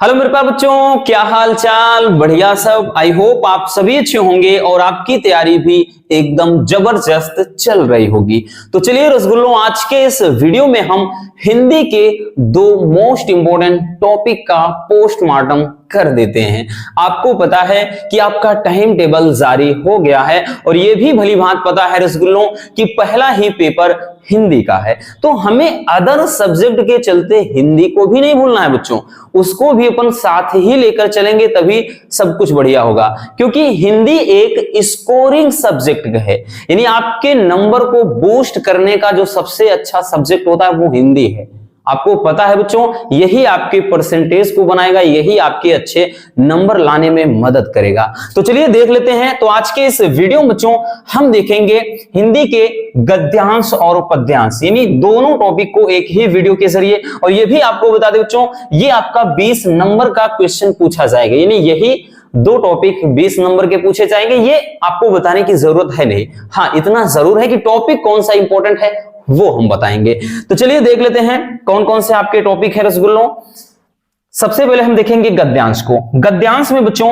Hello मेरे प्यारे बच्चों, क्या हाल चाल। बढ़िया सब। आई होप आप सभी अच्छे होंगे और आपकी तैयारी भी एकदम जबरदस्त चल रही होगी। तो चलिए रसगुल्लों, आज के इस वीडियो में हम हिंदी के दो मोस्ट इंपोर्टेंट टॉपिक का पोस्टमार्टम कर देते हैं। आपको पता है कि आपका टाइम टेबल जारी हो गया है और यह भी भली भांति पता है रसगुल्लों कि पहला ही पेपर हिंदी का है। तो हमें अदर सब्जेक्ट के चलते हिंदी को भी नहीं भूलना है बच्चों, उसको भी अपन साथ ही लेकर चलेंगे, तभी सब कुछ बढ़िया होगा। क्योंकि हिंदी एक स्कोरिंग सब्जेक्ट है, यानी आपके नंबर को बूस्ट करने का जो सबसे अच्छा सब्जेक्ट होता है वो हिंदी है। आपको पता है बच्चों, यही आपके परसेंटेज को बनाएगा, यही आपके अच्छे नंबर लाने में मदद करेगा। तो चलिए देख लेते हैं। तो आज के इस वीडियो में बच्चों हम देखेंगे हिंदी के गद्यांश और पद्यांश, यानी दोनों टॉपिक को एक ही वीडियो के जरिए। और ये भी आपको बता दें बच्चों, ये आपका 20 नंबर का क्वेश्चन पूछा जाएगा, यानी यही दो टॉपिक 20 नंबर के पूछे जाएंगे। ये आपको बताने की जरूरत है नहीं, हाँ इतना जरूर है कि टॉपिक कौन सा इंपॉर्टेंट है वो हम बताएंगे। तो चलिए देख लेते हैं कौन कौन से आपके टॉपिक है रसगुल्लों। सबसे पहले हम देखेंगे गद्यांश को। गद्यांश में बच्चों,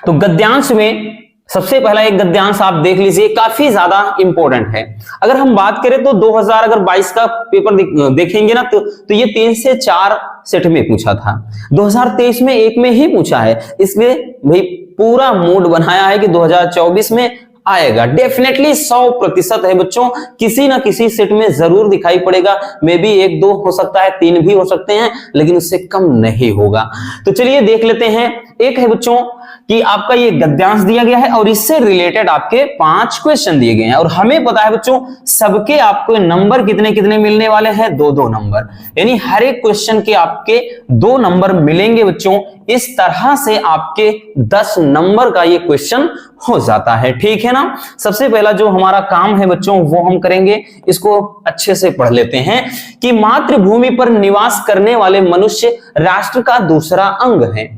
तो गद्यांश में सबसे पहला एक गद्यांश आप देख लीजिए, काफी ज्यादा इंपॉर्टेंट है। अगर हम बात करें तो 2022 का पेपर देखेंगे ना तो ये 3 से 4 सेट में पूछा था, 2023 में एक में ही पूछा है। इसलिए भाई पूरा मूड बनाया है कि 2024 में आएगा। डेफिनेटली 100% है बच्चों, किसी ना किसी सेट में जरूर दिखाई पड़ेगा। मे बी 1-2 हो सकता है, 3 भी हो सकते हैं, लेकिन उससे कम नहीं होगा। तो चलिए देख लेते हैं। एक है बच्चों कि आपका ये गद्यांश दिया गया है और इससे रिलेटेड आपके 5 क्वेश्चन दिए गए हैं। और हमें पता है बच्चों, सबके आपको नंबर कितने कितने मिलने वाले हैं, 2-2 नंबर, यानी हर एक क्वेश्चन के आपके 2 नंबर मिलेंगे बच्चों। इस तरह से आपके 10 नंबर का ये क्वेश्चन हो जाता है, ठीक है ना। सबसे पहला जो हमारा काम है बच्चों वो हम करेंगे, इसको अच्छे से पढ़ लेते हैं कि मातृभूमि पर निवास करने वाले मनुष्य राष्ट्र का दूसरा अंग है।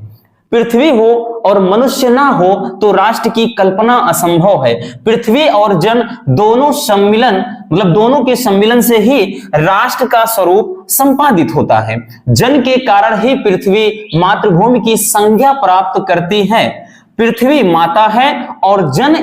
पृथ्वी हो और मनुष्य ना हो तो राष्ट्र की कल्पना असंभव है। पृथ्वी और जन दोनों सम्मिलन, मतलब दोनों के सम्मिलन से ही राष्ट्र का स्वरूप संपादित होता है। जन के कारण ही पृथ्वी मातृभूमि की संज्ञा प्राप्त करती है। पृथ्वी माता है और जन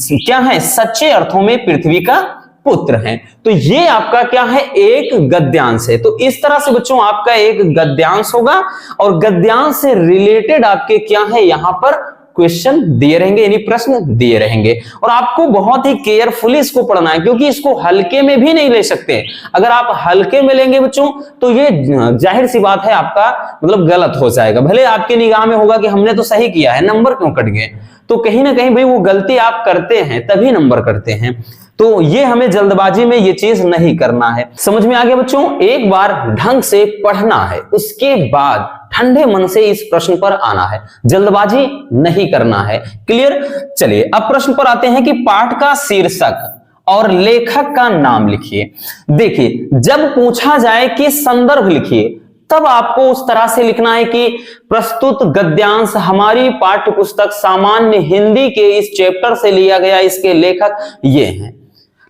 क्या है, सच्चे अर्थों में पृथ्वी का पुत्र हैं। तो ये आपका क्या है, एक गद्यांश है। तो इस तरह से बच्चों आपका एक गद्यांश होगा और गद्यांश से रिलेटेड आपके क्या है, यहां पर क्वेश्चन दिए रहेंगे, यानी प्रश्न दिए रहेंगे। और आपको बहुत ही केयरफुली इसको पढ़ना है, क्योंकि इसको हल्के में भी नहीं ले सकते। अगर आप हल्के में लेंगे बच्चों तो ये जाहिर सी बात है आपका मतलब गलत हो जाएगा। भले आपकी निगाह में होगा कि हमने तो सही किया है, नंबर क्यों कट गए, तो कहीं ना कहीं भाई वो गलती आप करते हैं तभी नंबर कटते हैं। तो ये हमें जल्दबाजी में ये चीज नहीं करना है। समझ में आ गया बच्चों, एक बार ढंग से पढ़ना है, उसके बाद ठंडे मन से इस प्रश्न पर आना है, जल्दबाजी नहीं करना है। क्लियर। चलिए अब प्रश्न पर आते हैं कि पाठ का शीर्षक और लेखक का नाम लिखिए। देखिए, जब पूछा जाए कि संदर्भ लिखिए, तब आपको उस तरह से लिखना है कि प्रस्तुत गद्यांश हमारी पाठ्य पुस्तक सामान्य हिंदी के इस चैप्टर से लिया गया, इसके लेखक ये हैं।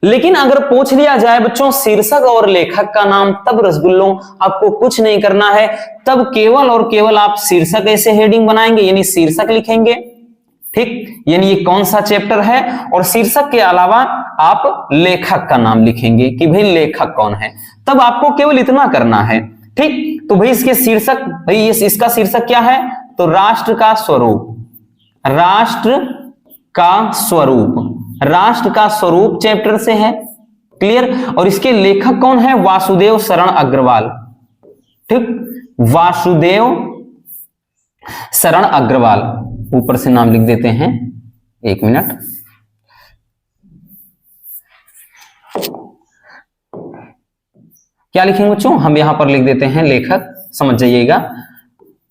लेकिन अगर पूछ लिया जाए बच्चों शीर्षक और लेखक का नाम, तब रसगुल्लों आपको कुछ नहीं करना है, तब केवल और केवल आप शीर्षक ऐसे हेडिंग बनाएंगे, यानी शीर्षक लिखेंगे, ठीक, यानी ये कौन सा चैप्टर है, और शीर्षक के अलावा आप लेखक का नाम लिखेंगे कि भाई लेखक कौन है। तब आपको केवल इतना करना है, ठीक। तो भाई इसके शीर्षक, भाई इसका शीर्षक क्या है, तो राष्ट्र का स्वरूप, राष्ट्र का स्वरूप, राष्ट्र का स्वरूप चैप्टर से है। क्लियर। और इसके लेखक कौन है, वासुदेव शरण अग्रवाल, ठीक, वासुदेव शरण अग्रवाल। ऊपर से नाम लिख देते हैं, 1 मिनट। क्या लिखेंगे बच्चों, हम यहां पर लिख देते हैं लेखक, समझ जाइएगा।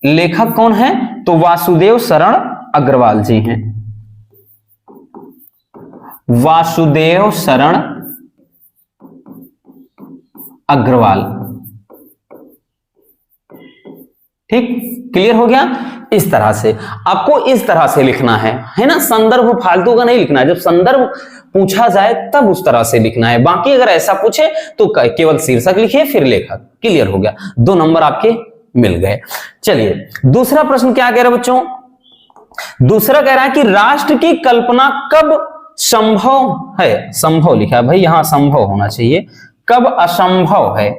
लेखक कौन है, तो वासुदेव शरण अग्रवाल जी हैं, वासुदेव शरण अग्रवाल, ठीक। क्लियर हो गया। इस तरह से आपको इस तरह से लिखना है ना। संदर्भ फालतू का नहीं लिखना है, जब संदर्भ पूछा जाए तब उस तरह से लिखना है। बाकी अगर ऐसा पूछे तो केवल शीर्षक लिखिए फिर लेखक। क्लियर हो गया, 2 नंबर आपके मिल गए। चलिए दूसरा प्रश्न क्या कह रहा है बच्चों, दूसरा कह रहा है कि राष्ट्र की कल्पना कब संभव है, संभव लिखा है भाई, यहां संभव होना चाहिए, कब असंभव है,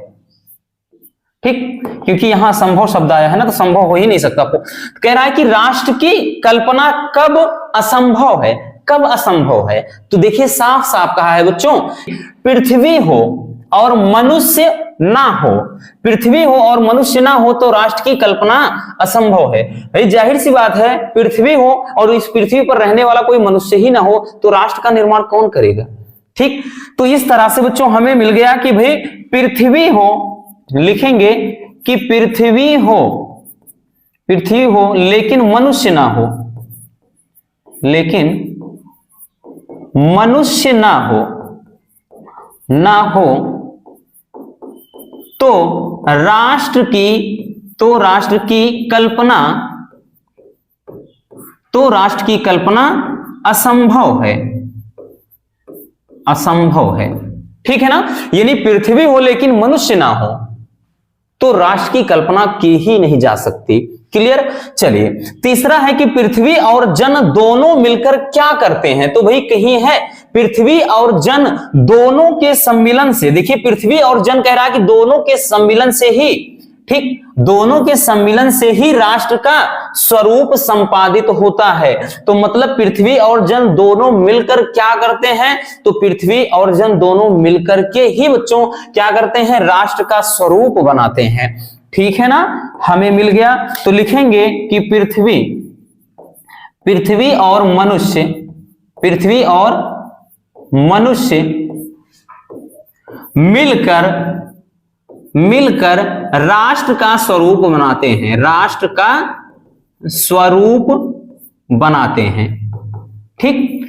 ठीक, क्योंकि यहां संभव शब्द आया है ना, तो संभव हो ही नहीं सकता। कह रहा है कि राष्ट्र की कल्पना कब असंभव है, कब असंभव है, तो देखिए साफ साफ कहा है बच्चों, पृथ्वी हो और मनुष्य ना हो, पृथ्वी हो और मनुष्य ना हो तो राष्ट्र की कल्पना असंभव है। भाई जाहिर सी बात है, पृथ्वी हो और इस पृथ्वी पर रहने वाला कोई मनुष्य ही ना हो तो राष्ट्र का निर्माण कौन करेगा, ठीक। तो इस तरह से बच्चों हमें मिल गया कि भाई पृथ्वी हो, लिखेंगे कि पृथ्वी हो लेकिन मनुष्य ना हो, लेकिन मनुष्य ना हो तो राष्ट्र की कल्पना असंभव है, ठीक है ना। यानी पृथ्वी हो लेकिन मनुष्य ना हो तो राष्ट्र की कल्पना की ही नहीं जा सकती। क्लियर। चलिए तीसरा है कि पृथ्वी और जन दोनों मिलकर क्या करते हैं, तो भाई कहीं है पृथ्वी और जन दोनों के सम्मिलन से, देखिए पृथ्वी और जन कह रहा है कि दोनों के सम्मिलन से ही, ठीक, दोनों के सम्मिलन से ही राष्ट्र का स्वरूप संपादित होता है। तो मतलब पृथ्वी और जन दोनों मिलकर क्या करते हैं, तो पृथ्वी और जन दोनों मिलकर के ही बच्चों क्या करते हैं, राष्ट्र का स्वरूप बनाते हैं, ठीक है ना। हमें मिल गया, तो लिखेंगे कि पृथ्वी और मनुष्य मिलकर राष्ट्र का स्वरूप बनाते हैं, राष्ट्र का स्वरूप बनाते हैं, ठीक,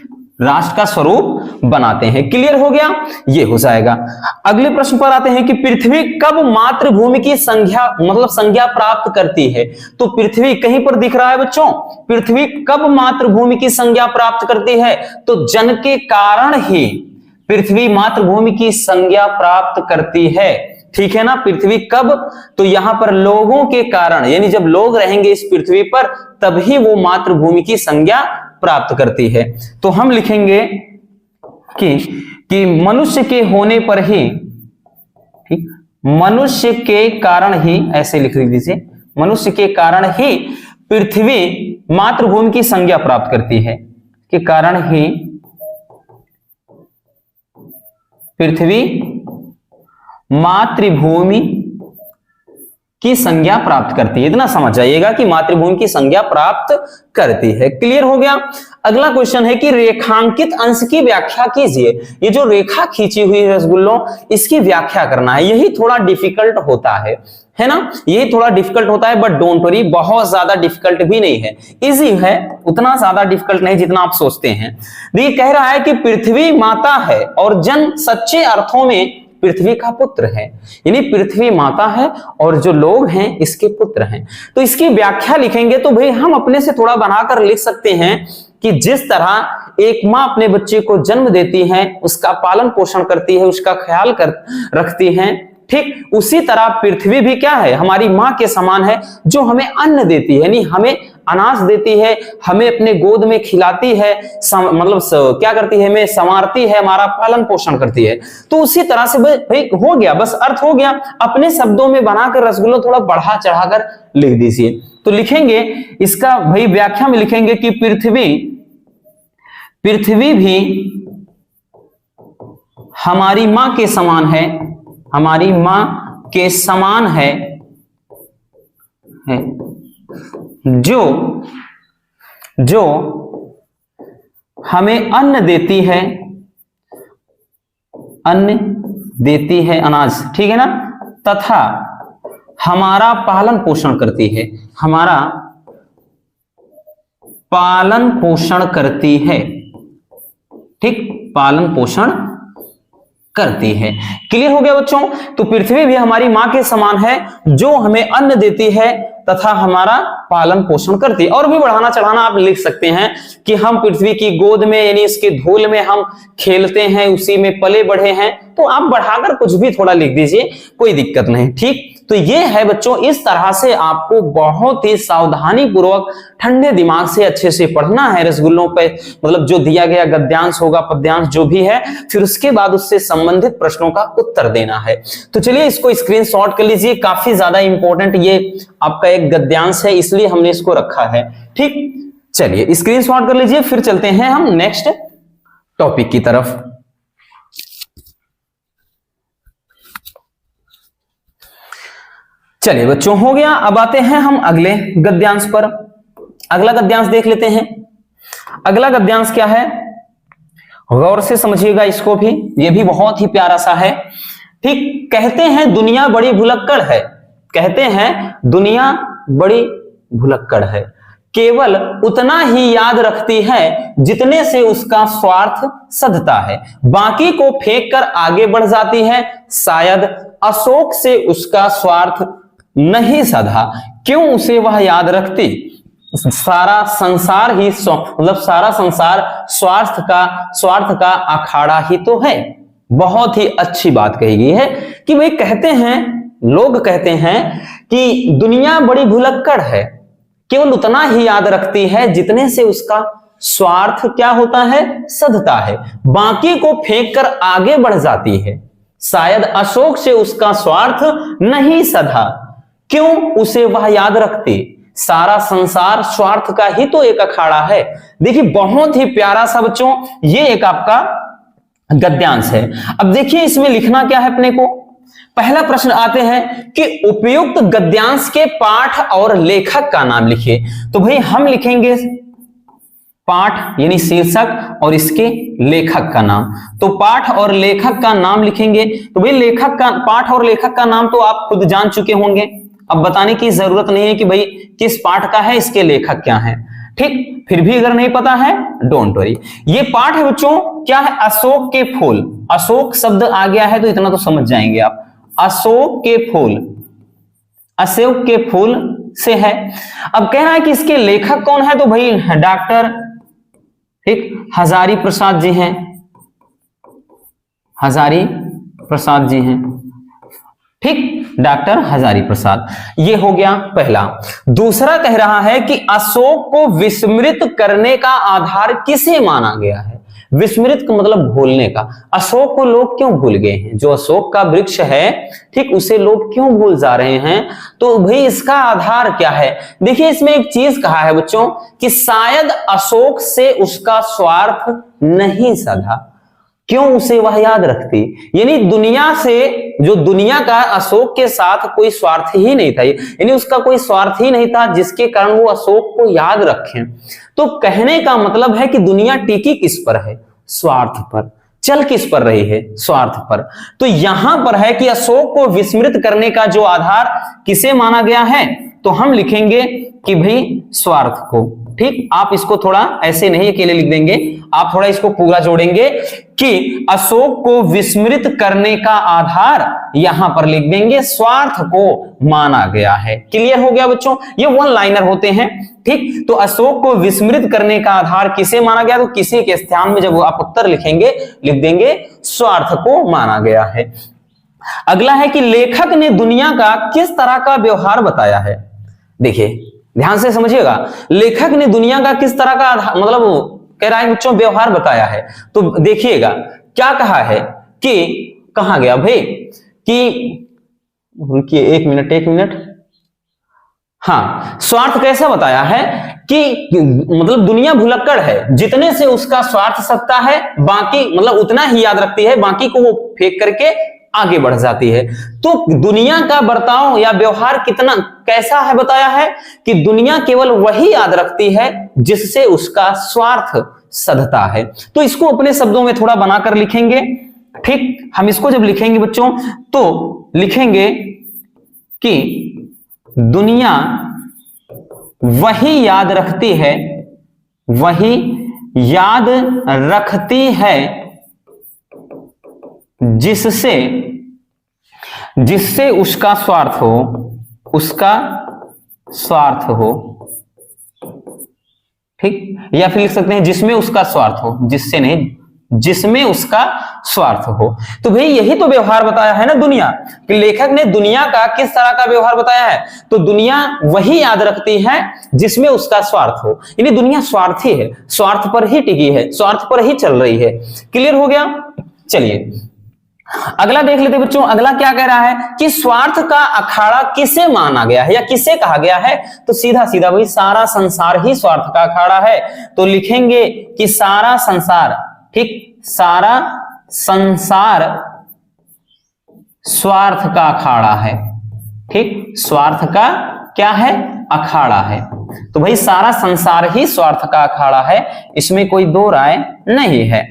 राष्ट्र का स्वरूप बनाते हैं। क्लियर हो गया, ये हो जाएगा। अगले प्रश्न पर आते हैं कि पृथ्वी कब मातृभूमि की संज्ञा प्राप्त करती है, तो पृथ्वी कहीं पर दिख रहा है बच्चों, पृथ्वी कब मातृभूमि की संज्ञा प्राप्त करती है, तो जन के कारण ही पृथ्वी मातृभूमि की संज्ञा प्राप्त करती है, ठीक है ना। पृथ्वी कब, तो यहां पर लोगों के कारण, यानी जब लोग रहेंगे इस पृथ्वी पर तभी वो मातृभूमि की संज्ञा प्राप्त करती है। तो हम लिखेंगे कि मनुष्य के होने पर ही, ठीक, मनुष्य के कारण ही, ऐसे लिख दीजिए, मनुष्य के कारण ही पृथ्वी मातृभूमि की संज्ञा प्राप्त करती है, के कारण ही पृथ्वी मातृभूमि की संज्ञा प्राप्त करती है। इतना समझ जाइएगा कि मातृभूमि की संज्ञा प्राप्त करती है। क्लियर हो गया। अगला क्वेश्चन है कि रेखांकित अंश की व्याख्या कीजिए। ये जो रेखा खींची हुई है रसगुल्लों, इसकी व्याख्या करना है, यही थोड़ा डिफिकल्ट होता है ना, यही थोड़ा डिफिकल्ट होता है, बट डोंट वरी, बहुत ज्यादा डिफिकल्ट भी नहीं है, इजी है, उतना ज्यादा डिफिकल्ट नहीं जितना आप सोचते हैं। ये कह रहा है कि पृथ्वी माता है और जन सच्चे अर्थों में पृथ्वी का पुत्र है, यानी पृथ्वी माता है और जो लोग हैं इसके पुत्र हैं। तो इसकी व्याख्या लिखेंगे तो भाई हम अपने से थोड़ा बनाकर लिख सकते हैं कि जिस तरह एक माँ अपने बच्चे को जन्म देती है, उसका पालन पोषण करती है, उसका ख्याल रखती है, ठीक, उसी तरह पृथ्वी भी क्या है, हमारी माँ के समान है, जो हमें अन्न देती है, यानी हमें अनाज देती है, हमें अपने गोद में खिलाती है, क्या करती है, हमें संवारती है, हमारा पालन पोषण करती है। तो उसी तरह से भाई हो गया, बस अर्थ हो गया। अपने शब्दों में बनाकर रसगुल्ला थोड़ा बढ़ा चढ़ाकर लिख दीजिए। तो लिखेंगे इसका भाई व्याख्या में लिखेंगे कि पृथ्वी भी हमारी माँ के समान है, हमारी माँ के समान है जो हमें अन्न देती है, अनाज, ठीक है ना, तथा हमारा पालन पोषण करती है, हमारा पालन पोषण करती है, ठीक, पालन पोषण करती है। क्लियर हो गया बच्चों। तो पृथ्वी भी हमारी माँ के समान है, जो हमें अन्न देती है तथा हमारा पालन पोषण करती है। और भी बढ़ाना चढ़ाना आप लिख सकते हैं कि हम पृथ्वी की गोद में, यानी इसके धूल में हम खेलते हैं, उसी में पले बढ़े हैं, तो आप बढ़ाकर कुछ भी थोड़ा लिख दीजिए, कोई दिक्कत नहीं, ठीक। तो ये है बच्चों, इस तरह से आपको बहुत ही सावधानी पूर्वक ठंडे दिमाग से अच्छे से पढ़ना है रसगुल्लों पे, मतलब जो दिया गया गद्यांश होगा, पद्यांश जो भी है, फिर उसके बाद उससे संबंधित प्रश्नों का उत्तर देना है। तो चलिए इसको स्क्रीनशॉट कर लीजिए, काफी ज्यादा इंपॉर्टेंट ये आपका एक गद्यांश है, इसलिए हमने इसको रखा है। ठीक, चलिए स्क्रीनशॉट कर लीजिए, फिर चलते हैं हम नेक्स्ट टॉपिक की तरफ। चलिए बच्चों, हो गया। अब आते हैं हम अगले गद्यांश पर। अगला गद्यांश देख लेते हैं। अगला गद्यांश क्या है, गौर से समझिएगा इसको भी, ये भी बहुत ही प्यारा सा है। ठीक, कहते हैं दुनिया बड़ी भुलक्कड़ है, कहते हैं दुनिया बड़ी भुलक्कड़ है, केवल उतना ही याद रखती है जितने से उसका स्वार्थ सधता है, बाकी को फेंक कर आगे बढ़ जाती है, शायद अशोक से उसका स्वार्थ नहीं सधा, क्यों उसे वह याद रखती, सारा संसार ही मतलब सारा संसार स्वार्थ का अखाड़ा ही तो है। बहुत ही अच्छी बात कही गई है कि भाई कहते हैं, लोग कहते हैं कि दुनिया बड़ी भुलक्कड़ है, केवल उतना ही याद रखती है जितने से उसका स्वार्थ क्या होता है, सधता है, बाकी को फेंक कर आगे बढ़ जाती है, शायद अशोक से उसका स्वार्थ नहीं सधा, क्यों उसे वह याद रखती, सारा संसार स्वार्थ का ही तो एक अखाड़ा है। देखिए बहुत ही प्यारा सा बच्चों ये एक आपका गद्यांश है। अब देखिए इसमें लिखना क्या है अपने को। पहला प्रश्न आते हैं कि उपयुक्त गद्यांश के पाठ और लेखक का नाम लिखिए। तो भाई हम लिखेंगे पाठ यानी शीर्षक और इसके लेखक का नाम। तो पाठ और लेखक का नाम लिखेंगे। तो भाई लेखक का, पाठ और लेखक का नाम तो आप खुद जान चुके होंगे, अब बताने की जरूरत नहीं है कि भाई किस पाठ का है, इसके लेखक क्या है। ठीक, फिर भी अगर नहीं पता है डोंट वरी। ये पाठ है बच्चों, क्या है, अशोक के फूल। अशोक शब्द आ गया है तो इतना तो समझ जाएंगे आप, अशोक के फूल, अशोक के फूल से है। अब कह रहा है कि इसके लेखक कौन है, तो भाई डॉक्टर, ठीक, हजारी प्रसाद जी हैं, हजारी प्रसाद जी हैं, ठीक, डॉक्टर हजारी प्रसाद। ये हो गया पहला। दूसरा कह रहा है कि अशोक को विस्मृत करने का आधार किसे माना गया है। विस्मृत का मतलब भूलने का। अशोक को लोग क्यों भूल गए हैं, जो अशोक का वृक्ष है, ठीक, उसे लोग क्यों भूल जा रहे हैं, तो भाई इसका आधार क्या है। देखिए इसमें एक चीज कहा है बच्चों कि शायद अशोक से उसका स्वार्थ नहीं सधा, क्यों उसे वह याद रखती, यानी दुनिया से, जो दुनिया का अशोक के साथ कोई स्वार्थ ही नहीं था, यानी उसका कोई स्वार्थ ही नहीं था जिसके कारण वो अशोक को याद रखें। तो कहने का मतलब है कि दुनिया टिकी किस पर है, स्वार्थ पर, चल किस पर रही है, स्वार्थ पर। तो यहां पर है कि अशोक को विस्मृत करने का जो आधार किसे माना गया है, तो हम लिखेंगे कि भाई स्वार्थ को। ठीक, आप इसको थोड़ा ऐसे नहीं अकेले लिख देंगे, आप थोड़ा इसको पूरा जोड़ेंगे कि अशोक को विस्मृत करने का आधार यहां पर लिख देंगे स्वार्थ को माना गया है। क्लियर हो गया बच्चों, ये वन लाइनर होते हैं। ठीक, तो अशोक को विस्मृत करने का आधार किसे माना गया, तो किसी के स्थान में जब आप उत्तर लिखेंगे लिख देंगे स्वार्थ को माना गया है। अगला है कि लेखक ने दुनिया का किस तरह का व्यवहार बताया है। देखिए ध्यान से समझिएगा, लेखक ने दुनिया का किस तरह का मतलब कह रहा है बच्चों व्यवहार बताया है। तो देखिएगा क्या कहा है कि, कहां गया भाई, कि रुकिए एक मिनट, हाँ, स्वार्थ कैसा बताया है कि मतलब दुनिया भुलक्कड़ है, जितने से उसका स्वार्थ सत्ता है, बाकी मतलब उतना ही याद रखती है, बाकी को वो फेंक करके आगे बढ़ जाती है। तो दुनिया का बर्ताव या व्यवहार कितना कैसा है बताया है कि दुनिया केवल वही याद रखती है जिससे उसका स्वार्थ सधता है। तो इसको अपने शब्दों में थोड़ा बनाकर लिखेंगे। ठीक, हम इसको जब लिखेंगे बच्चों तो लिखेंगे कि दुनिया वही याद रखती है, वही याद रखती है जिससे उसका स्वार्थ हो, उसका स्वार्थ हो। ठीक, या फिर लिख सकते हैं जिसमें उसका स्वार्थ हो, जिससे नहीं, जिसमें उसका स्वार्थ हो। तो भाई यही तो व्यवहार बताया है ना दुनिया, कि लेखक ने दुनिया का किस तरह का व्यवहार बताया है, तो दुनिया वही याद रखती है जिसमें उसका स्वार्थ हो, यानी दुनिया स्वार्थी है, स्वार्थ पर ही टिकी है, स्वार्थ पर ही चल रही है। क्लियर हो गया। चलिए अगला देख लेते बच्चों। अगला क्या कह रहा है कि स्वार्थ का अखाड़ा किसे माना गया है या किसे कहा गया है, तो सीधा सीधा भाई सारा संसार ही स्वार्थ का अखाड़ा है। तो लिखेंगे कि सारा संसार, ठीक, सारा संसार स्वार्थ का अखाड़ा है। ठीक, स्वार्थ का क्या है, अखाड़ा है। तो भाई सारा संसार ही स्वार्थ का अखाड़ा है, इसमें कोई दो राय नहीं है।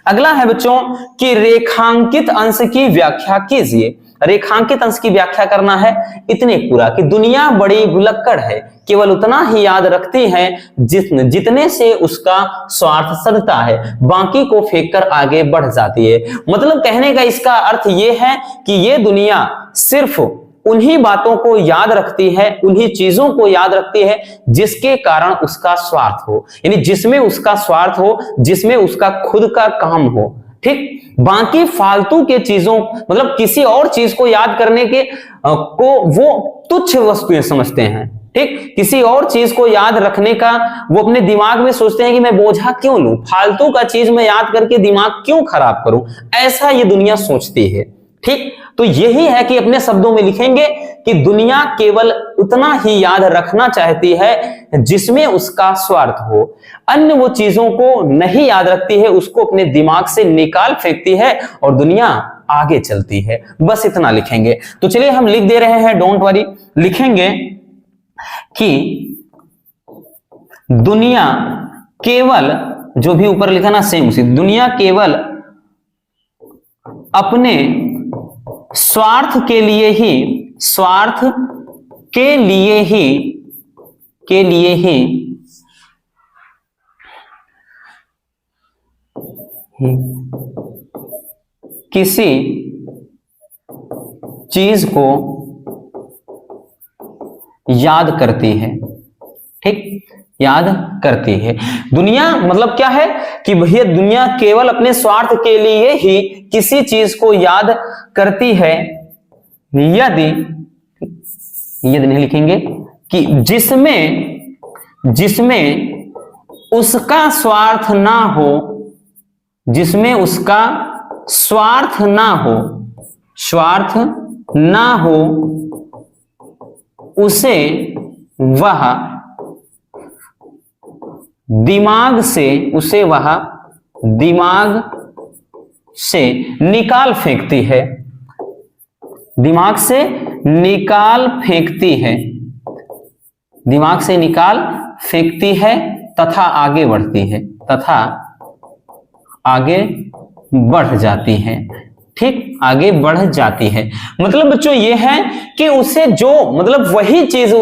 अगला है बच्चों कि रेखांकित अंश की व्याख्या कीजिए। रेखांकित अंश की व्याख्या करना है इतने पूरा कि दुनिया बड़ी भुलक्कड़ है, केवल उतना ही याद रखती है जितने से उसका स्वार्थ सधता है, बाकी को फेंक कर आगे बढ़ जाती है। मतलब कहने का इसका अर्थ यह है कि ये दुनिया सिर्फ उन्हीं बातों को याद रखती है, उन्हीं चीजों को याद रखती है जिसके कारण उसका स्वार्थ हो, यानी जिसमें उसका स्वार्थ हो, जिसमें उसका खुद का काम हो। ठीक, बाकी फालतू के चीजों, मतलब किसी और चीज को याद करने के को वो तुच्छ वस्तुएं समझते हैं। ठीक, किसी और चीज को याद रखने का वो अपने दिमाग में सोचते हैं कि मैं बोझा क्यों लूं, फालतू का चीज मैं याद करके दिमाग क्यों खराब करूं, ऐसा ये दुनिया सोचती है। ठीक, तो यही है कि अपने शब्दों में लिखेंगे कि दुनिया केवल उतना ही याद रखना चाहती है जिसमें उसका स्वार्थ हो, अन्य वो चीजों को नहीं याद रखती है, उसको अपने दिमाग से निकाल फेंकती है और दुनिया आगे चलती है। बस इतना लिखेंगे। तो चलिए हम लिख दे रहे हैं, डोंट वरी। लिखेंगे कि दुनिया केवल, जो भी ऊपर लिखा ना सेम उसी, दुनिया केवल अपने स्वार्थ के लिए ही, स्वार्थ के लिए ही किसी चीज को याद करती है। ठीक, याद करती है। दुनिया मतलब क्या है कि भैया दुनिया केवल अपने स्वार्थ के लिए ही किसी चीज को याद करती है, यदि नहीं लिखेंगे कि जिसमें उसका स्वार्थ ना हो, जिसमें उसका स्वार्थ ना हो उसे वह दिमाग से निकाल फेंकती है, दिमाग से निकाल फेंकती है, दिमाग से निकाल फेंकती है तथा आगे बढ़ती है, तथा आगे बढ़ जाती है। ठीक, आगे बढ़ जाती है। मतलब बच्चों ये है कि उसे जो, मतलब वही चीज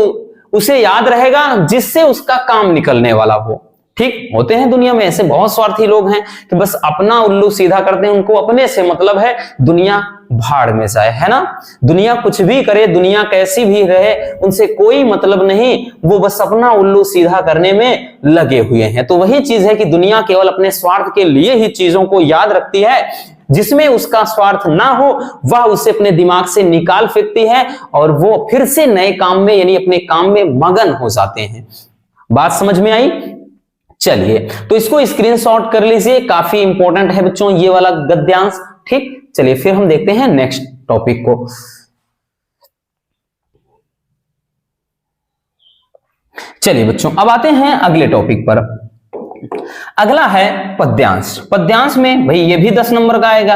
उसे याद रहेगा जिससे उसका काम निकलने वाला हो। ठीक, होते हैं दुनिया में ऐसे बहुत स्वार्थी लोग हैं कि बस अपना उल्लू सीधा करते हैं, उनको अपने से मतलब है, दुनिया भाड़ में जाए, है ना। दुनिया कुछ भी करे, दुनिया कैसी भी रहे, उनसे कोई मतलब नहीं, वो बस अपना उल्लू सीधा करने में लगे हुए हैं। तो वही चीज है कि दुनिया केवल अपने स्वार्थ के लिए ही चीजों को याद रखती है, जिसमें उसका स्वार्थ ना हो वह उसे अपने दिमाग से निकाल फेंकती है और वो फिर से नए काम में, यानी अपने काम में मगन हो जाते हैं। बात समझ में आई? चलिए तो इसको स्क्रीनशॉट कर लीजिए, काफी इंपॉर्टेंट है बच्चों ये वाला गद्यांश। ठीक, चलिए फिर हम देखते हैं नेक्स्ट टॉपिक को। चलिए बच्चों अब आते हैं अगले टॉपिक पर। अगला है पद्यांश। पद्यांश में भाई ये भी 10 नंबर का आएगा,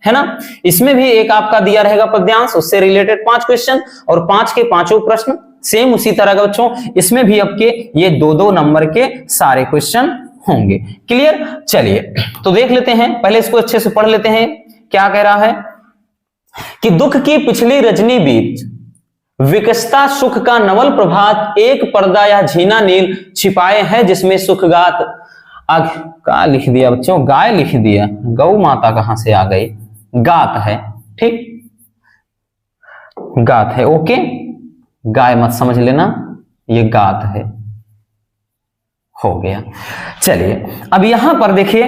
है ना। इसमें भी एक आपका दिया रहेगा पद्यांश, उससे रिलेटेड 5 क्वेश्चन और 5 के 5 प्रश्न सेम उसी तरह का बच्चों। इसमें भी आपके ये 2-2 नंबर के सारे क्वेश्चन होंगे। क्लियर? चलिए तो देख लेते हैं, पहले इसको अच्छे से पढ़ लेते हैं। क्या कह रहा है कि दुख की पिछली रजनी बीच विकसता सुख का नवल प्रभात, एक पर्दा या झीना नील छिपाए है जिसमें सुखगात। आगे का लिख दिया बच्चों, गाय लिख दिया, गौ माता कहां से आ गई, गात है। ठीक, गात है, ओके, गाय मत समझ लेना, ये गात है, हो गया। चलिए अब यहां पर देखिए,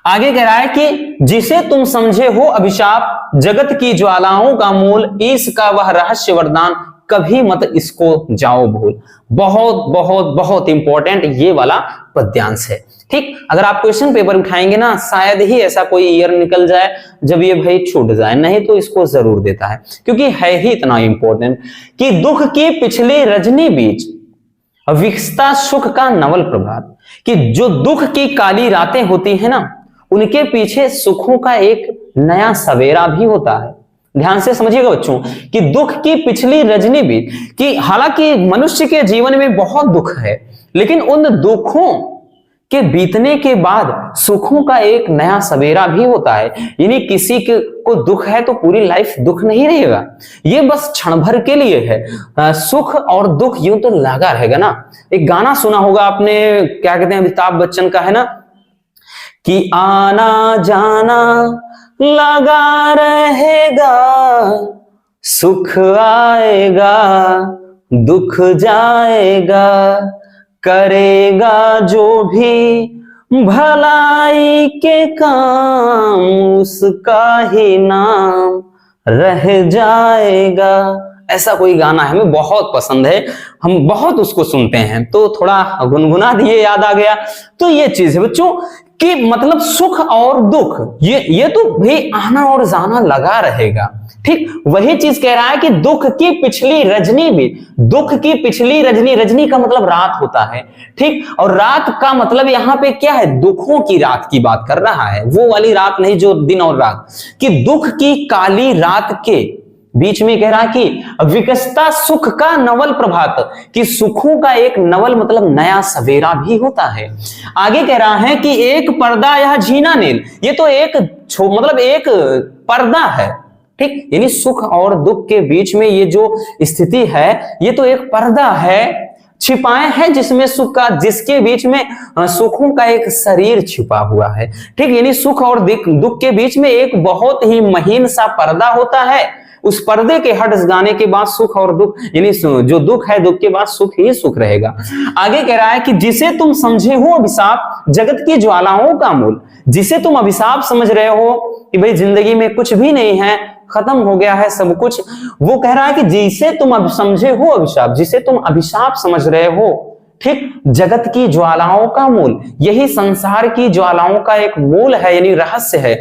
आगे कह रहा है कि जिसे तुम समझे हो अभिशाप, जगत की ज्वालाओं का मूल, ईश का वह रहस्य वरदान, कभी मत इसको जाओ भूल। बहुत बहुत बहुत इंपॉर्टेंट ये वाला पद्यांश है। ठीक, अगर आप क्वेश्चन पेपर उठाएंगे ना, शायद ही ऐसा कोई ईयर निकल जाए जब ये भाई छूट जाए, नहीं तो इसको जरूर देता है, क्योंकि है ही इतना इंपॉर्टेंट कि दुख की पिछली रजनी बीच विकसता सुख का नवल प्रभात, कि जो दुख की काली रातें होती है ना, उनके पीछे सुखों का एक नया सवेरा भी होता है। ध्यान से समझिएगा बच्चों कि दुख की पिछली रजनी भी, कि हालांकि मनुष्य के जीवन में बहुत दुख है, लेकिन उन दुखों के बीतने के बाद सुखों का एक नया सवेरा भी होता है। यानी किसी को दुख है तो पूरी लाइफ दुख नहीं रहेगा, ये बस क्षण भर के लिए है। सुख और दुख यूं तो लगा रहेगा ना। एक गाना सुना होगा आपने, क्या कहते हैं, अमिताभ बच्चन का है ना, कि आना जाना लगा रहेगा, सुख आएगा दुख जाएगा, करेगा जो भी भलाई के काम, उसका ही नाम रह जाएगा। ऐसा कोई गाना है, हमें बहुत पसंद है, हम बहुत उसको सुनते हैं, तो थोड़ा गुनगुना दिए, याद आ गया। तो ये चीज है बच्चों कि मतलब सुख और दुख ये तो भी आना और जाना लगा रहेगा। ठीक, वही चीज कह रहा है कि दुख की पिछली रजनी भी, दुख की पिछली रजनी, रजनी का मतलब रात होता है। ठीक, और रात का मतलब यहां पे क्या है, दुखों की रात की बात कर रहा है, वो वाली रात नहीं जो दिन और रात, कि दुख की काली रात के बीच में कह रहा कि विकसता सुख का नवल प्रभात, कि सुखों का एक नवल मतलब नया सवेरा भी होता है। आगे कह रहा है कि एक पर्दा यह झीना नील, ये तो एक मतलब एक पर्दा है। ठीक, यानी सुख और दुख के बीच में ये जो स्थिति है, ये तो एक पर्दा है, छिपाए हैं जिसमें सुख का, जिसके बीच में सुखों का एक शरीर छिपा हुआ है। ठीक, यानी सुख और दुख के बीच में एक बहुत ही महीन सा पर्दा होता है, उस पर्दे के हट जाने के बाद सुख और दुख, यानी जो दुख है दुख के बाद सुख ही सुख रहेगा। आगे कह रहा है कि जिसे तुम समझे हो अभिशाप, जगत की ज्वालाओं का मूल, जिसे तुम अभिशाप समझ रहे हो कि भाई जिंदगी में कुछ भी नहीं है, खत्म हो गया है सब कुछ, वो कह रहा है कि जिसे तुम समझे हो अभिशाप, जिसे तुम अभिशाप समझ रहे हो, ठीक, जगत की ज्वालाओं का मूल, यही संसार की ज्वालाओं का एक मूल है, यानी रहस्य है।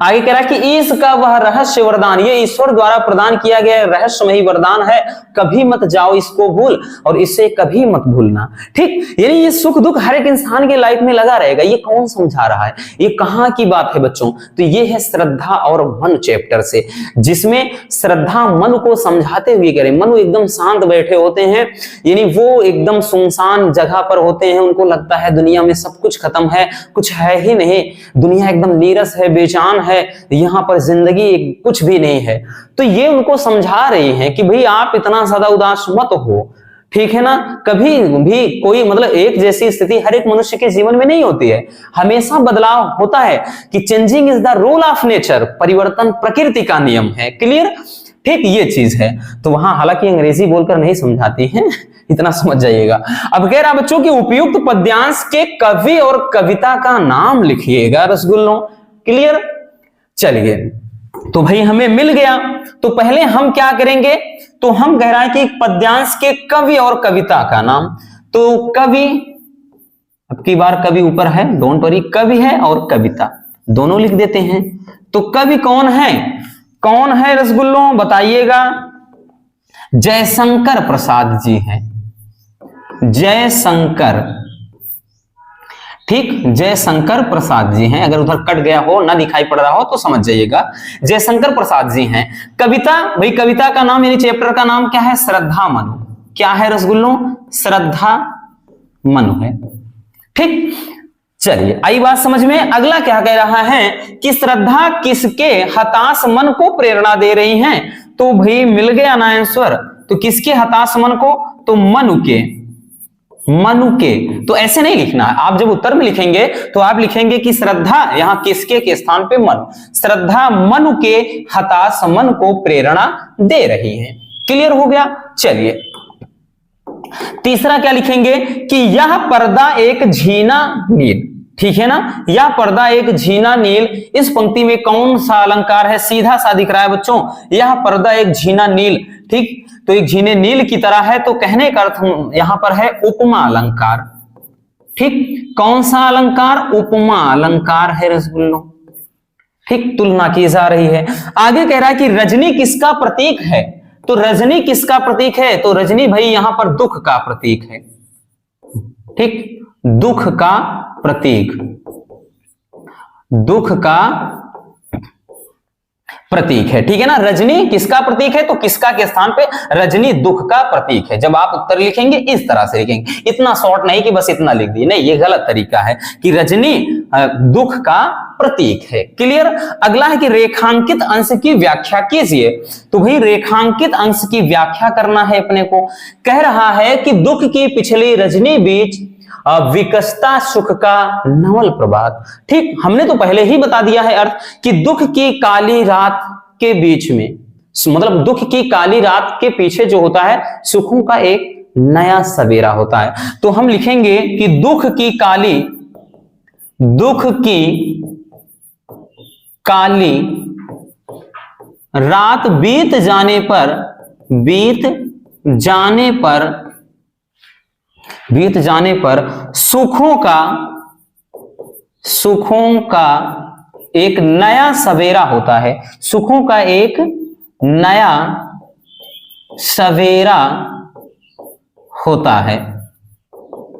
आगे कह रहा है कि ईश का वह रहस्य वरदान, ये ईश्वर द्वारा प्रदान किया गया रहस्यमयी वरदान है, कभी मत जाओ इसको भूल, और इसे कभी मत भूलना। ठीक, यानी ये सुख दुख हर एक इंसान के लाइफ में लगा रहेगा। ये कौन समझा रहा है, ये कहां की बात है बच्चों, तो ये है श्रद्धा और मन चैप्टर से, जिसमें श्रद्धा मन को समझाते हुए कह रहे, मनु एकदम शांत बैठे होते हैं, यानी वो एकदम सुनसान जगह पर होते हैं, उनको लगता है दुनिया में सब कुछ खत्म है, कुछ है ही नहीं, दुनिया एकदम नीरस है, बेजान है, यहां पर जिंदगी कुछ भी नहीं है। तो ये उनको समझा रही हैं कि भाई आप इतना ज्यादा उदास मत हो, ठीक है ना, कभी भी कोई मतलब एक जैसी स्थिति हर एक मनुष्य के जीवन में नहीं होती है, हमेशा बदलाव होता है, कि changing is the rule of nature, परिवर्तन प्रकृति का नियम है। क्लियर, ठीक, ये चीज है। तो वहां हालांकि अंग्रेजी बोलकर नहीं समझाती हैं, इतना समझ जाइएगा। अब कह रहा बच्चों की उपयुक्त पद्यांश के कवि और कविता का नाम लिखिएगा रसगुल्लों। क्लियर, चलिए, तो भाई हमें मिल गया। तो पहले हम क्या करेंगे, तो हम कह रहा है कि पद्यांश के कवि और कविता का नाम। तो कवि, अब की बार कवि ऊपर है, डोंट वरी, कवि है और कविता दोनों लिख देते हैं। तो कवि कौन है, कौन है रसगुल्लों बताइएगा। जयशंकर प्रसाद जी हैं, जयशंकर, ठीक, जयशंकर प्रसाद जी हैं। अगर उधर कट गया हो, ना दिखाई पड़ रहा हो तो समझ जाइएगा, जयशंकर प्रसाद जी हैं। कविता, भाई कविता का नाम यानी चैप्टर का नाम क्या है, श्रद्धा मनु। क्या है रसगुल्लों, श्रद्धा मनु है। ठीक, चलिए आई बात समझ में। अगला क्या कह रहा है कि श्रद्धा किसके हताश मन को प्रेरणा दे रही है। तो भाई मिल गया ना आंसर, तो किसके हताश मन को, तो मनु के, मनु के। तो ऐसे नहीं लिखना है, आप जब उत्तर में लिखेंगे तो आप लिखेंगे कि श्रद्धा, यहां किसके के स्थान पे मनु, श्रद्धा मनु के हताश मन को प्रेरणा दे रही है। क्लियर हो गया। चलिए तीसरा क्या लिखेंगे कि यह पर्दा एक झीना नील। ठीक है ना। या पर्दा एक झीना नील, इस पंक्ति में कौन सा अलंकार है, सीधा सा दिख रहा है बच्चों, यह पर्दा एक झीना नील, ठीक, तो एक झीने नील की तरह है, तो कहने का अर्थ यहां पर है उपमा अलंकार, ठीक। कौन सा अलंकार, उपमा अलंकार है रसगुल्लो, ठीक, तुलना की जा रही है। आगे कह रहा है कि रजनी किसका प्रतीक है, तो रजनी किसका प्रतीक है, तो रजनी भाई यहां पर दुख का प्रतीक है, ठीक, दुख का प्रतीक, दुख का प्रतीक है, ठीक है ना। रजनी किसका प्रतीक है, तो किसका के स्थान पे रजनी दुख का प्रतीक है। जब आप उत्तर लिखेंगे इस तरह से लिखेंगे, इतना शॉर्ट नहीं कि बस इतना लिख दिए, नहीं, ये गलत तरीका है कि रजनी दुख का प्रतीक है। क्लियर। अगला है कि रेखांकित अंश की व्याख्या कीजिए, तो भाई रेखांकित अंश की व्याख्या करना है अपने को। कह रहा है कि दुख की पिछली रजनी बीच विकसता सुख का नवल प्रभात, ठीक, हमने तो पहले ही बता दिया है अर्थ कि दुख की काली रात के बीच में, मतलब दुख की काली रात के पीछे जो होता है सुखों का एक नया सवेरा होता है। तो हम लिखेंगे कि दुख की काली रात बीत जाने पर सुखों का एक नया सवेरा होता है, सुखों का एक नया सवेरा होता है,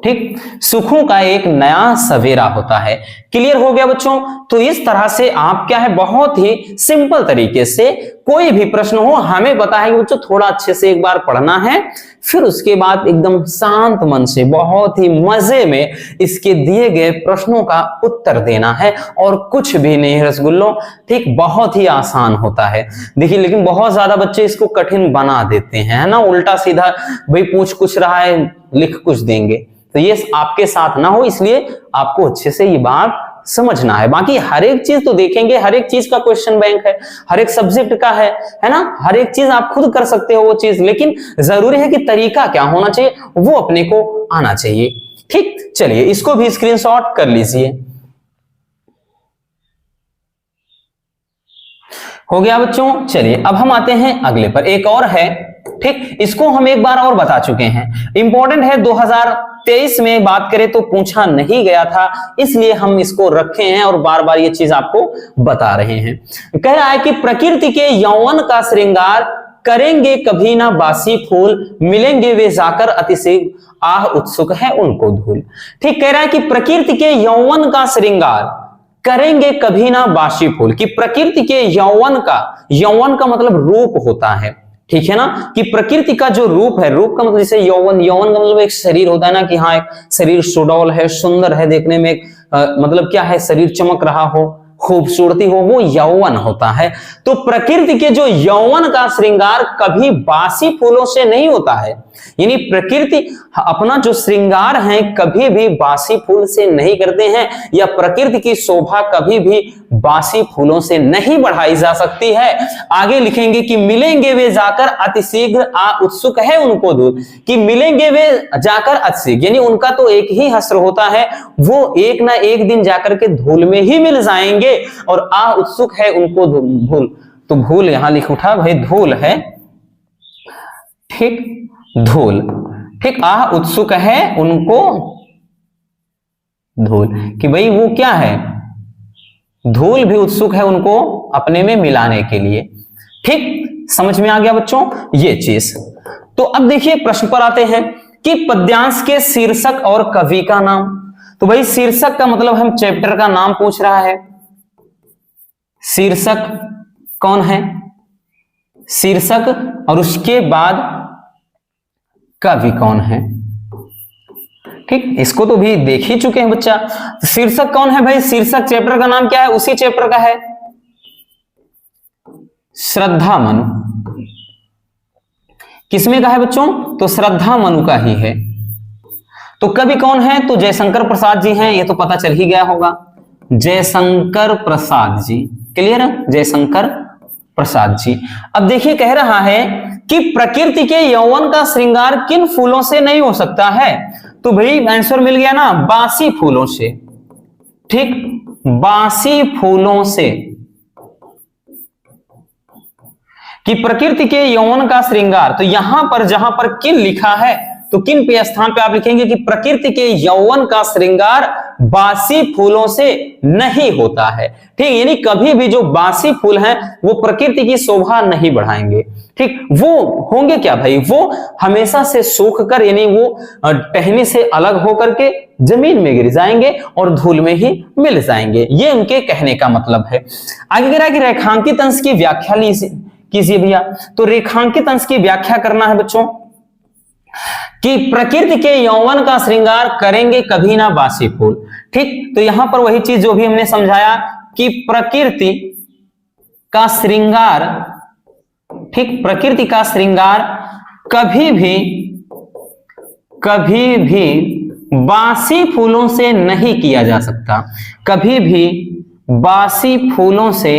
ठीक, सुखों का एक नया सवेरा होता है। क्लियर हो गया बच्चों। तो इस तरह से आप क्या है, बहुत ही सिंपल तरीके से कोई भी प्रश्न हो, हमें पता है कि बच्चों थोड़ा अच्छे से एक बार पढ़ना है, फिर उसके बाद एकदम शांत मन से बहुत ही मजे में इसके दिए गए प्रश्नों का उत्तर देना है, और कुछ भी नहीं रसगुल्लो, ठीक, बहुत ही आसान होता है। देखिए लेकिन बहुत ज्यादा बच्चे इसको कठिन बना देते हैं, है ना, उल्टा सीधा भाई पूछ कुछ रहा है लिख कुछ देंगे, तो ये आपके साथ ना हो, इसलिए आपको अच्छे से ये बात समझना है। बाकी हर एक चीज तो देखेंगे, हर एक चीज का क्वेश्चन बैंक है, हर एक सब्जेक्ट का है ना, हर एक चीज आप खुद कर सकते हो वो चीज, लेकिन जरूरी है कि तरीका क्या होना चाहिए वो अपने को आना चाहिए, ठीक। चलिए इसको भी स्क्रीनशॉट कर लीजिए। हो गया बच्चों। चलिए अब हम आते हैं अगले पर, एक और है, ठीक, इसको हम एक बार और बता चुके हैं, इंपॉर्टेंट है, 2023 में बात करें तो पूछा नहीं गया था, इसलिए हम इसको रखे हैं और बार बार ये चीज आपको बता रहे हैं। कह रहा है कि प्रकृति के यौवन का श्रृंगार करेंगे कभी ना बासी फूल, मिलेंगे वे जाकर अतिशीघ्र, आह उत्सुक है उनको धूल, ठीक। कह रहा है कि प्रकृति के यौवन का श्रृंगार करेंगे कभी ना बासी फूल, कि प्रकृति के यौवन का मतलब रूप होता है, ठीक है ना, कि प्रकृति का जो रूप है, रूप का मतलब जैसे यौवन का मतलब एक शरीर होता है ना, कि हाँ एक शरीर सुडौल है, सुंदर है देखने में, मतलब क्या है, शरीर चमक रहा हो, खूबसूरती हो, वो यौवन होता है। तो प्रकृति के जो यौवन का श्रृंगार कभी बासी फूलों से नहीं होता है, यानी प्रकृति अपना जो श्रृंगार है कभी भी बासी फूल से नहीं करते हैं, या प्रकृति की शोभा कभी भी बासी फूलों से नहीं बढ़ाई जा सकती है। आगे लिखेंगे कि मिलेंगे वे जाकर अतिशीघ्र, आ उत्सुक है उनको दूर, कि मिलेंगे वे जाकर अतिशीघ्र, यानी उनका तो एक ही हश्र होता है, वो एक ना एक दिन जाकर के धूल में ही मिल जाएंगे, और आ उत्सुक है उनको धूल, तो भूल यहां लिख उठा भाई, धूल है, ठीक, धूल, ठीक, आह उत्सुक है उनको धूल, कि भाई वो क्या है, धूल भी उत्सुक है उनको अपने में मिलाने के लिए, ठीक। समझ में आ गया बच्चों ये चीज। तो अब देखिए प्रश्न पर आते हैं कि पद्यांश के शीर्षक और कवि का नाम। तो भाई शीर्षक का मतलब हम चैप्टर का नाम पूछ रहा है, शीर्षक कौन है, शीर्षक, और उसके बाद कवि कौन है, ठीक, इसको तो भी देख ही चुके हैं बच्चा। शीर्षक कौन है भाई, शीर्षक चैप्टर का नाम क्या है, उसी चैप्टर का है श्रद्धा मनु। किसमें का है बच्चों, तो श्रद्धा मनु का ही है। तो कवि कौन है, तो जयशंकर प्रसाद जी हैं, ये तो पता चल ही गया होगा, जयशंकर प्रसाद जी, क्लियर है, जयशंकर प्रसाद जी। अब देखिए कह रहा है कि प्रकृति के यौवन का श्रृंगार किन फूलों से नहीं हो सकता है, तो भाई आंसर मिल गया ना, बासी फूलों से, ठीक, बासी फूलों से, कि प्रकृति के यौवन का श्रृंगार। तो यहां पर जहां पर किन लिखा है तो किन पे स्थान पे आप लिखेंगे कि प्रकृति के यौवन का श्रृंगार बासी फूलों से नहीं होता है। ठीक, यानी कभी भी जो बासी फूल हैं वो प्रकृति की शोभा नहीं बढ़ाएंगे। ठीक, वो होंगे क्या भाई, वो हमेशा से सूख कर, यानी वो टहनी से अलग होकर के जमीन में गिर जाएंगे और धूल में ही मिल जाएंगे। ये उनके कहने का मतलब है। आगे कह रहा है कि रेखांकित अंश की व्याख्या कीजिए भैया। तो रेखांकित अंश की व्याख्या करना है बच्चों कि प्रकृति के यौवन का श्रृंगार करेंगे कभी ना बासी फूल। ठीक, तो यहां पर वही चीज जो भी हमने समझाया कि प्रकृति का श्रृंगार, ठीक, प्रकृति का श्रृंगार कभी भी बासी फूलों से नहीं किया जा सकता। कभी भी बासी फूलों से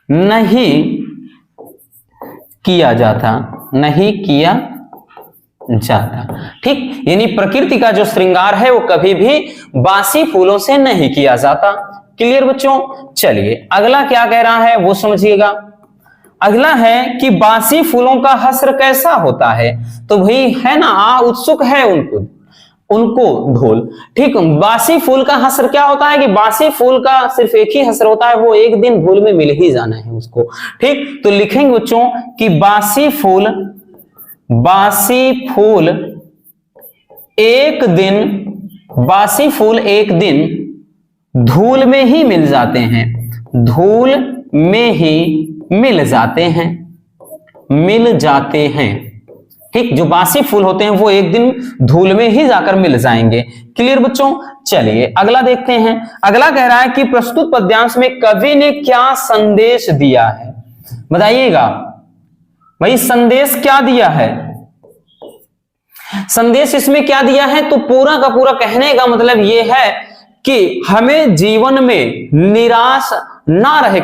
नहीं किया जाता। ठीक, यानी प्रकृति का जो श्रृंगार है वो कभी भी बासी फूलों से नहीं किया जाता। क्लियर बच्चों? चलिए अगला क्या कह रहा है वो समझिएगा। अगला है कि बासी फूलों का हस्र कैसा होता है। तो भाई है ना, उत्सुक है उनको धूल। ठीक, बासी फूल का हस्र क्या होता है कि बासी फूल का सिर्फ एक ही हस्र होता है, वो एक दिन धूल में मिल ही जाना है उसको। ठीक, तो लिखेंगे बच्चों कि बासी फूल एक दिन धूल में ही मिल जाते हैं। ठीक, जो बासी फूल होते हैं वो एक दिन धूल में ही जाकर मिल जाएंगे। क्लियर बच्चों? चलिए अगला देखते हैं। अगला कह रहा है कि प्रस्तुत पद्यांश में कवि ने क्या संदेश दिया है। बताइएगा भाई, संदेश क्या दिया है? संदेश इसमें क्या दिया है? तो पूरा का पूरा कहने का मतलब यह है कि हमें जीवन में निराश ना रह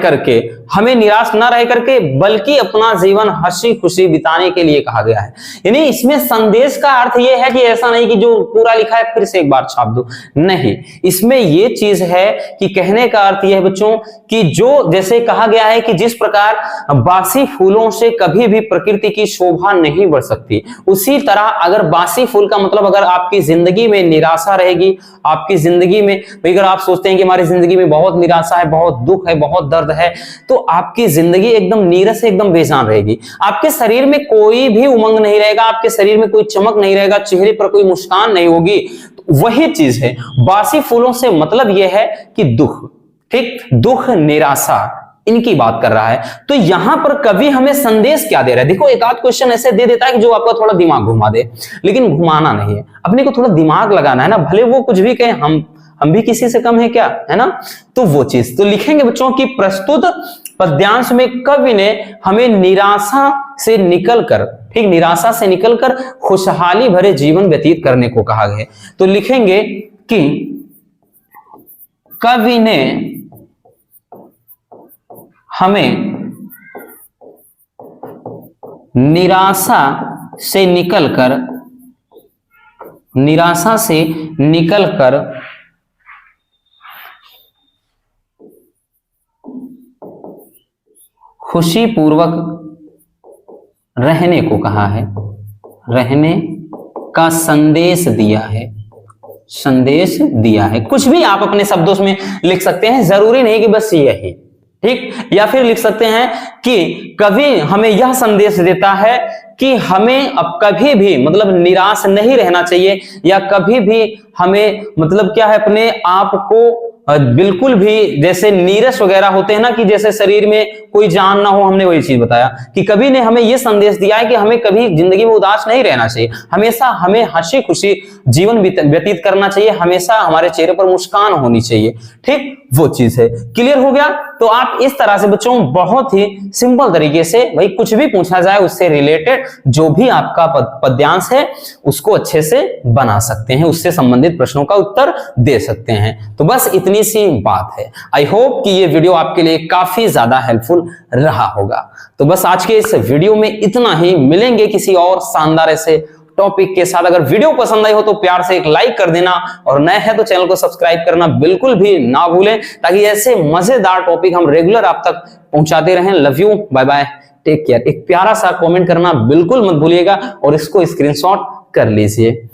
करके बल्कि अपना जीवन हंसी खुशी बिताने के लिए कहा गया है। यानी इसमें संदेश का अर्थ यह है कि ऐसा नहीं कि जो पूरा लिखा है फिर से एक बार छाप दो, नहीं, इसमें यह चीज है कि कहने का अर्थ यह है बच्चों कि जो जैसे कहा गया है कि जिस प्रकार बासी फूलों से कभी भी प्रकृति की शोभा नहीं बढ़ सकती, उसी तरह अगर बासी फूल का मतलब अगर आपकी जिंदगी में निराशा रहेगी, आपकी जिंदगी में अगर आप सोचते हैं कि हमारी जिंदगी में बहुत निराशा है, बहुत दुख है, बहुत दर्द है, तो आपकी जिंदगी एकदम नीरस से एकदम बेजान रहेगी। आपके शरीर में कोई भी उमंग नहीं रहेगा, आपके शरीर में कोई चमक नहीं रहेगा, चेहरे पर कोई मुस्कान नहीं होगी। तो वही चीज है बासी फूलों से मतलब यह है कि दुख, ठीक, दुख, निराशा, इनकी बात कर रहा है। तो यहां पर कवि हमें संदेश क्या दे रहा है? देखो एक आध क्वेश्चन ऐसे दे देता है कि जो आपका थोड़ा दिमाग घुमा दे, लेकिन घुमाना नहीं है, अपने को थोड़ा दिमाग लगाना है ना। भले वो कुछ भी कहे, हम भी किसी से कम है क्या, है ना? तो वो चीज तो लिखेंगे बच्चों की प्रस्तुत पद्यांश में कवि ने हमें निराशा से निकलकर, ठीक, निराशा से निकलकर खुशहाली भरे जीवन व्यतीत करने को कहा है। तो लिखेंगे कि कवि ने हमें निराशा से निकलकर खुशी पूर्वक रहने को कहा है, रहने का संदेश दिया है। कुछ भी आप अपने शब्दों में लिख सकते हैं, जरूरी नहीं कि बस यही, ठीक। या फिर लिख सकते हैं कि कवि हमें यह संदेश देता है कि हमें अब कभी भी मतलब निराश नहीं रहना चाहिए, या कभी भी हमें मतलब क्या है अपने आप को बिल्कुल भी जैसे नीरस वगैरह होते हैं ना, कि जैसे शरीर में कोई जान ना हो, हमने वही चीज बताया कि कवि ने हमें यह संदेश दिया है कि हमें कभी जिंदगी में उदास नहीं रहना चाहिए, हमेशा हमें हंसी खुशी जीवन व्यतीत करना चाहिए, हमेशा हमारे चेहरे पर मुस्कान होनी चाहिए, ठीक, वो चीज है। क्लियर हो गया? तो आप इस तरह से बच्चों बहुत ही सिंपल तरीके से भाई कुछ भी पूछा जाए उससे रिलेटेड जो भी आपका पद्यांश है उसको अच्छे से बना सकते हैं, उससे संबंधित प्रश्नों का उत्तर दे सकते हैं। तो बस इतनी सी बात है। आई होप कि ये वीडियो आपके लिए काफी ज्यादा हेल्पफुल रहा होगा। तो बस आज के इस वीडियो में इतना ही, मिलेंगे किसी और शानदार ऐसे टॉपिक के साथ। अगर वीडियो पसंद आई हो तो प्यार से एक लाइक कर देना, और नए हैं तो चैनल को सब्सक्राइब करना बिल्कुल भी ना भूलें, ताकि ऐसे मजेदार टॉपिक हम रेगुलर आप तक पहुंचाते रहें। Love you, bye bye, take care. एक प्यारा सा कमेंट करना बिल्कुल मत भूलिएगा और इसको स्क्रीनशॉट कर लीजिए।